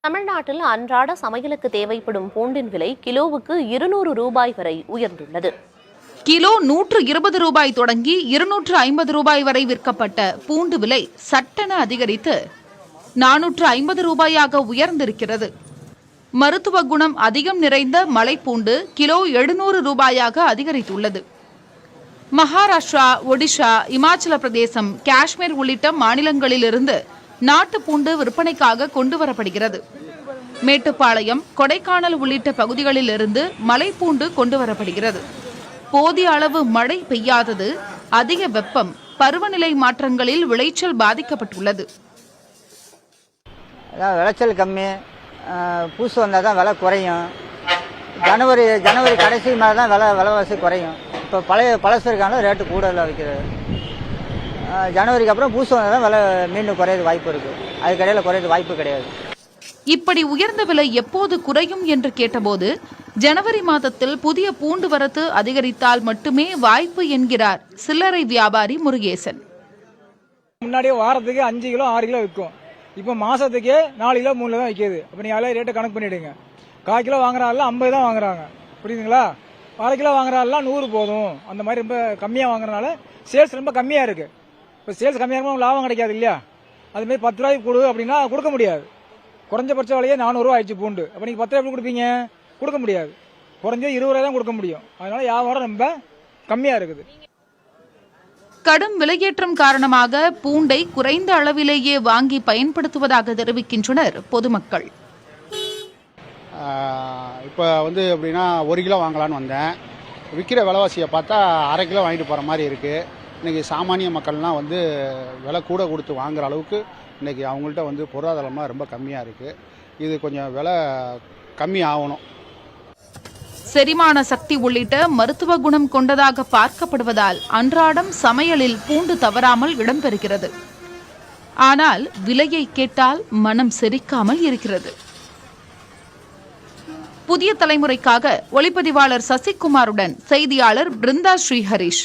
தமிழ்நாட்டில் அன்றாட சமையலுக்கு தேவைப்படும் பூண்டின் விலை கிலோவுக்கு 200 ரூபாய் வரை உயர்ந்துள்ளது. கிலோ 120 ரூபாய் தொடங்கி 250 ரூபாய் வரை விற்கப்பட்ட பூண்டு விலை சட்டென அதிகரித்து 450 ரூபாயாக உயர்ந்திருக்கிறது. மருத்துவ குணம் அதிகம் நிறைந்த மலைப்பூண்டு கிலோ 700 ரூபாயாக அதிகரித்துள்ளது. மகாராஷ்டிரா, ஒடிஷா, இமாச்சல பிரதேசம், காஷ்மீர் உள்ளிட்ட மாநிலங்களிலிருந்து நாட்டுப்பூண்டு விற்பனைக்காக கொண்டு வரப்படுகிறது. மேட்டுப்பாளையம், கொடைக்கானல் உள்ளிட்ட பகுதிகளிலிருந்து மலைப்பூண்டு கொண்டு வரப்படுகிறது. போதிய அளவு மழை பெய்யாதது, அதிக வெப்பம், பருவநிலை மாற்றங்களில் விளைச்சல் பாதிக்கப்பட்டுள்ளது. விளைச்சல் கம்மி, பூசு வந்தால் தான் விலை குறையும். ஜனவரி கடைசி மேலே தான் விலைவாசி குறையும். இப்போ பழசு இருக்காங்க ரேட்டு கூடுதலாக விற்கிறது. ஜனவரிக்கு அப்புறம் பூசு வந்தால் தான் விலை மீண்டும் குறையிறது வாய்ப்பு இருக்குது. அதுக்கு இடையில குறையிறது வாய்ப்பு கிடையாது. இப்படி உயர்ந்த விலை எப்போது குறையும் என்று கேட்டபோது ஜனவரி மாதத்தில் புதிய பூண்டு வரத்து அதிகரித்தால் மட்டுமே வாய்ப்பு என்கிறார் சில்லறை வியாபாரி முருகேசன். முன்னாடியே வாரத்துக்கு 5 கிலோ 6 கிலோ விற்கும். இப்போ மாசத்துக்கே 4 கிலோ 3 கிலோ தான் விற்கிது. அப்போ நீங்கள் ரேட்டை கணக்கு பண்ணிவிடுங்க. 1/4 கிலோ வாங்குறாள் 50 தான் வாங்குறாங்க. புரியுதுங்களா? 1/2 கிலோ வாங்குறாள் 100 போதும். அந்த மாதிரி ரொம்ப கம்மியாக வாங்குறதுனால சேல்ஸ் ரொம்ப கம்மியாக இருக்குது. இப்போ சேல்ஸ் கம்மியாக இருக்கும் லாபம் கிடைக்காது இல்லையா? அதுமாரி 10 ரூபாய்க்கு கொடு அப்படின்னா கொடுக்க முடியாது. குறைஞ்சபட்ச விலையே 400 ரூபா ஆயிடுச்சு பூண்டு. அப்போ நீங்கள் 10 ரூபாய் எப்படி கொடுப்பீங்க? கொடுக்க முடியாது. குறைஞ்சது 20 ரூபாய் தான் கொடுக்க முடியும். அதனால வியாபாரம் ரொம்ப கம்மியாக இருக்குது. கடும் விலையேற்றம் காரணமாக பூண்டை குறைந்த அளவிலேயே வாங்கி பயன்படுத்துவதாக தெரிவிக்கின்றனர் பொதுமக்கள். இப்போ எப்படின்னா 1 கிலோ வாங்கலான்னு வந்தேன். விற்கிற விலைவாசியை பார்த்தா 1/2 கிலோ வாங்கிட்டு போகிற மாதிரி இருக்குது. இன்றைக்கி சாமானிய மக்கள்லாம் விலை கூட கொடுத்து வாங்குற அளவுக்கு இன்றைக்கி அவங்கள்ட்ட பொருளாதாரமாக ரொம்ப கம்மியாக இருக்குது. இது கொஞ்சம் விலை கம்மி ஆகணும். செரிமான சக்தி உள்ளிட்ட மருத்துவ குணம் கொண்டதாக பார்க்கப்படுவதால் அன்றாடம் சமையலில் பூண்டு தவறாமல் இடம்பெறுகிறது. ஆனால் விலையை கேட்டால் மனம் செரிக்காமல் இருக்கிறது. புதிய தலைமுறைக்காக ஒளிப்பதிவாளர் சசிகுமாருடன் செய்தியாளர் பிருந்தா ஸ்ரீஹரிஷ்.